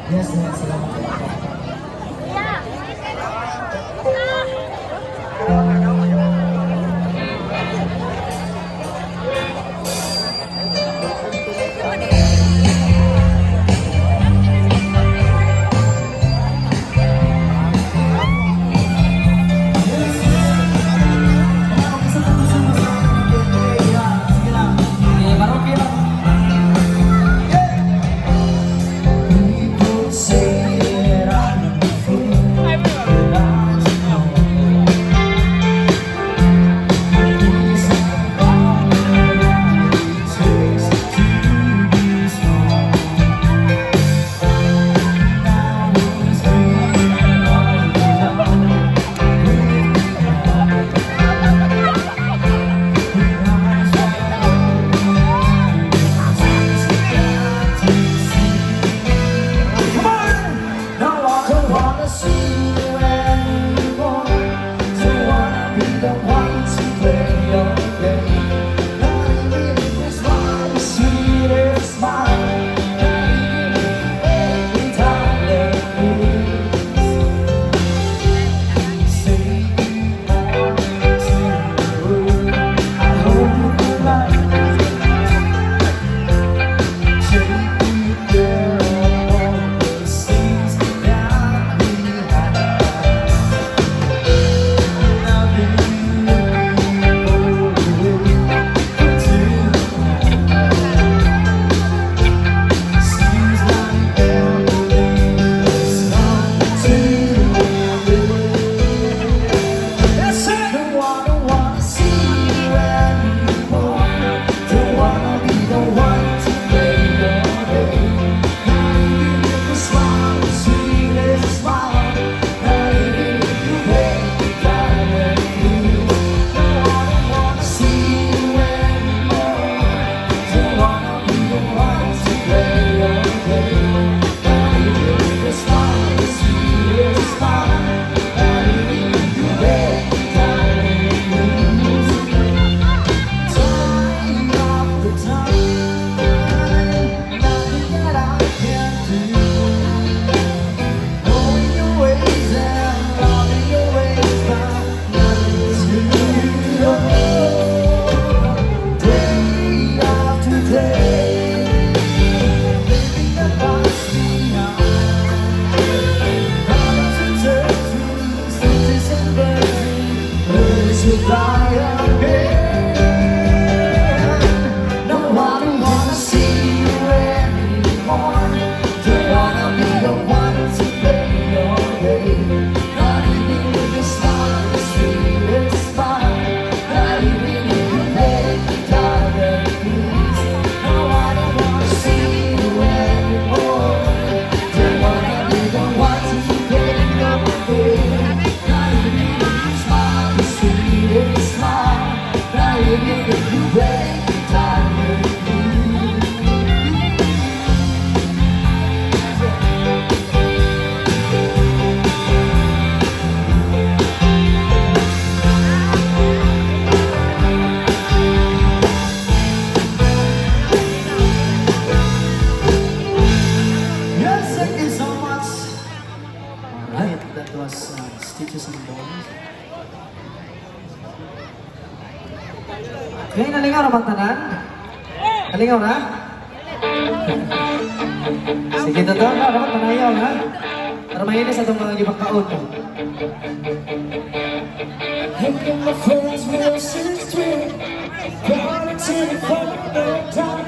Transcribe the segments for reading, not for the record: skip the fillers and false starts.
Yes, salamat. Sige, karaoke lang. People say that I'm a fool, but I just know these are all that it takes to be strong. I was dreaming all alone, with eyes wide open, tears got to see. Come on! No, I don't wanna see you anymore. Don't wanna be the one to play your game. Not even if it's my sweetest smile. Not even every time they say you want to. I hope you like take you there all the things that we had. Loving you seems like everything's come to that's it. No, I don't wanna see you anymore. Don't wanna be the one to play your game. Not even if you smile, the sweetest smile. Not even if you make me lose. No, I don't wanna see you anymore. Don't wanna be the one to play your game. Not even if you smile, the sweetest smile. Not even if you make me lose. Time after time, nothing that I can do. Knowing your ways and loving your ways, but nothing to you. Day after day, living the past behind. Colors and tattoos, stitches and birds, birds who fly again. No, I don't wanna see you anymore. Don't wanna be the one to play your game. Not even if you smile, the sweetest smile. Not even if you make me lose. No, I don't wanna see you anymore. Don't wanna be the one to play your game. Not even if you smile, the sweetest smile. Not even if you make me lose. Yes, thank you so much. Alright, that was Stitches and Bones. Okay, nalingaw naman tanan? Nalingaw na? Sige, totoo na. Dapat manayaw, ha? Para mahinis sa itong mga gibakaon ko. Hanging my friends will sit through Quarantine for the time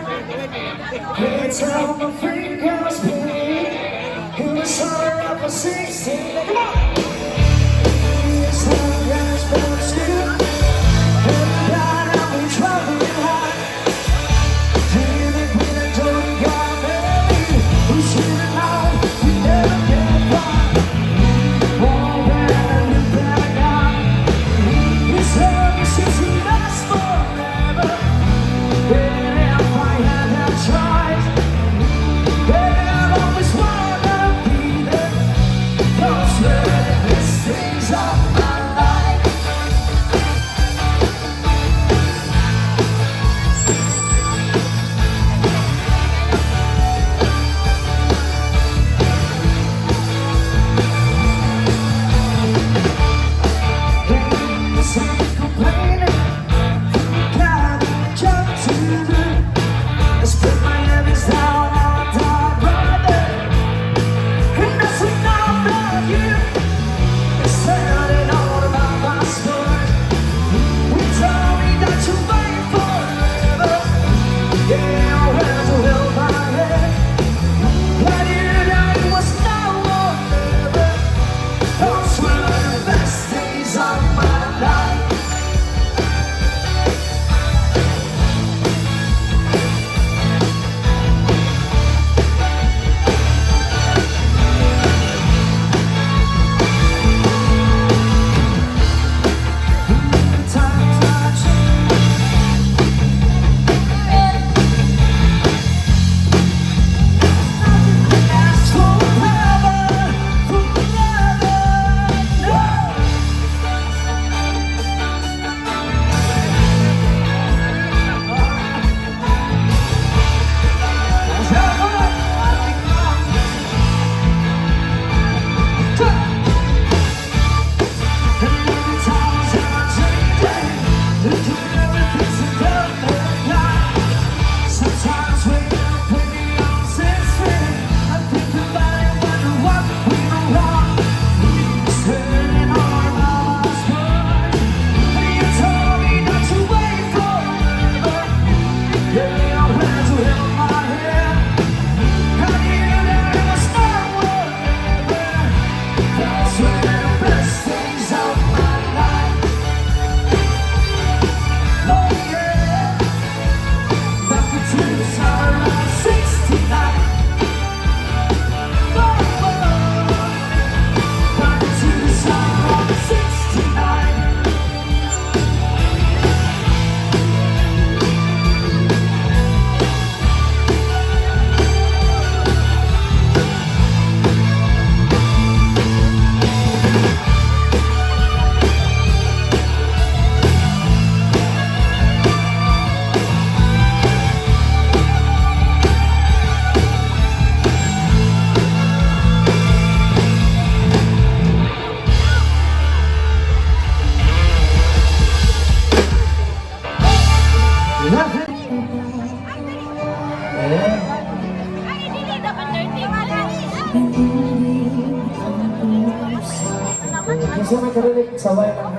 Every time my fingers bleed In the summer of a 16 Come on! It's like I've been still Every night I'll be traveling high Dreaming with a dirty guy baby We should've known we never get by Oh, man, you better not This love is just to last forever. And if I had that choice, then I'd always wanna be there. Close to Sino may karinig? Sabay lang.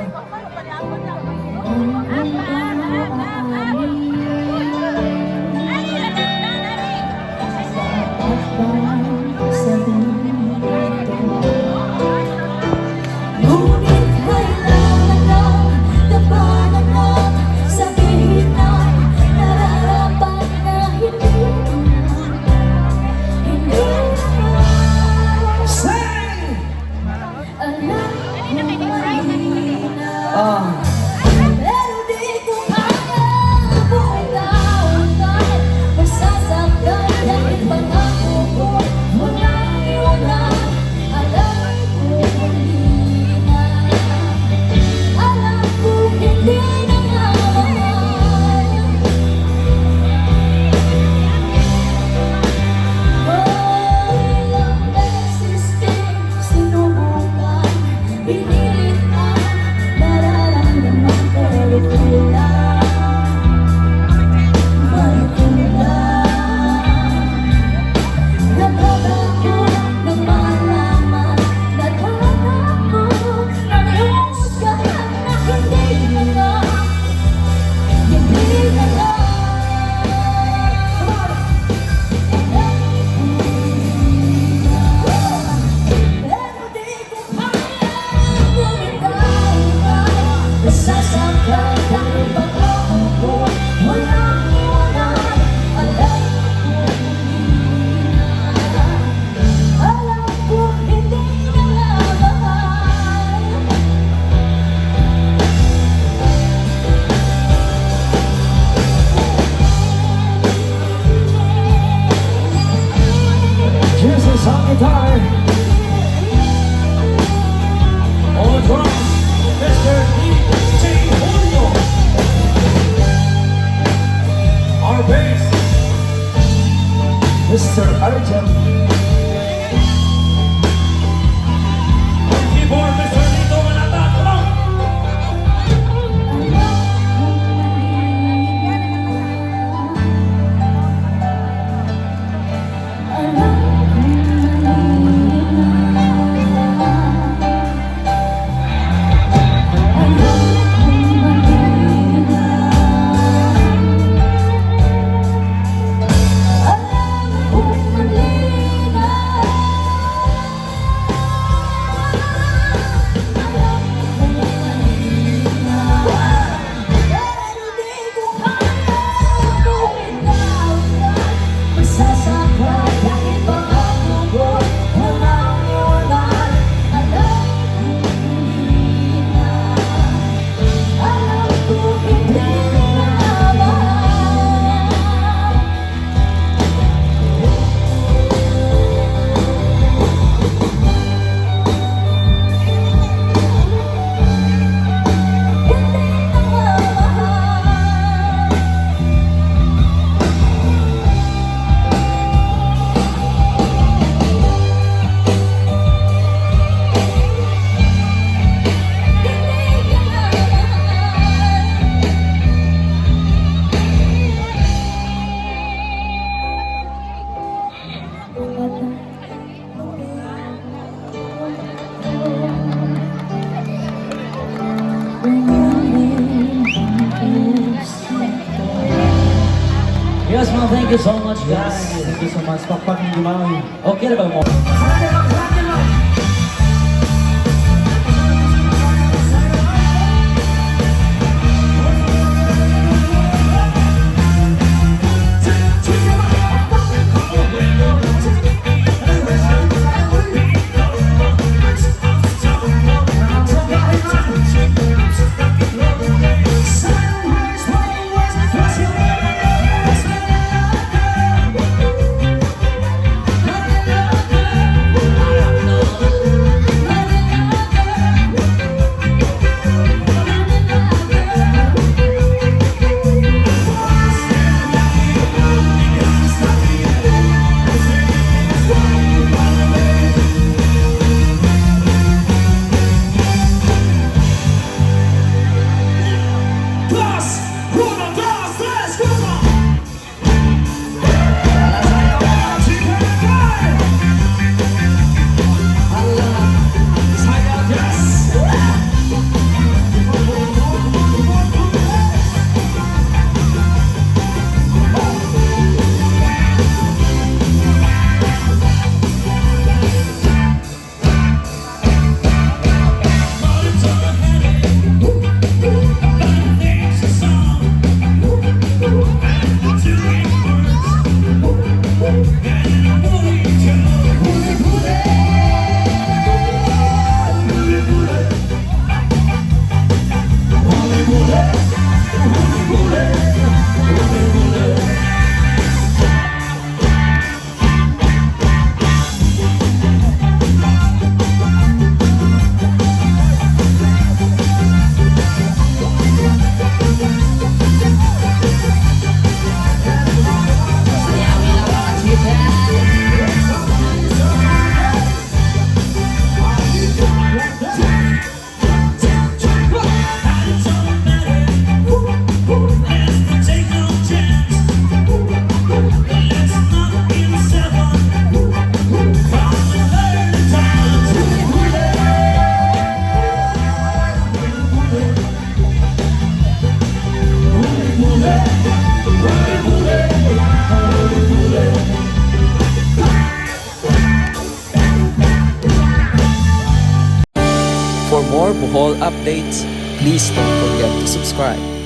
Ngunit kailangan lang labanan at sabihin na nararapat na hindi Say! alam ko mahina. Pero di ko kaya buhay-buhay magsasaktan dahil pangako ko walang iwanan. Alam ko mahina, alam ko hindi na nga mahal. Ilang beses din sinubukan, pinilit ang nararamdaman ko kulang. Bakit kulang? Nagkakago ng malaman, nagkakago ng husgahan na hindi na nga, hindi na nga. Pero di ko kaya bumitaw-bitaw, nasasaktan dahil pangako ko walang iwanan. Alam ko hindi na nga mahal. Jesus on guitar. On the drums, Mr. DJ Julio. Our bass, Mr. Arjun. On keyboard, Mr. Lito Manata. Come on. Masasaktan dahil pangako ko walang iwanan. Alam ko hindi na mahal. Hindi na mahal. Hindi ka Yes, ma'am. Thank you so much, guys. Thank you so much. Pakpak ng Gumawi. Okay na ba mo? Silence, For more Bohol updates, please don't forget to subscribe.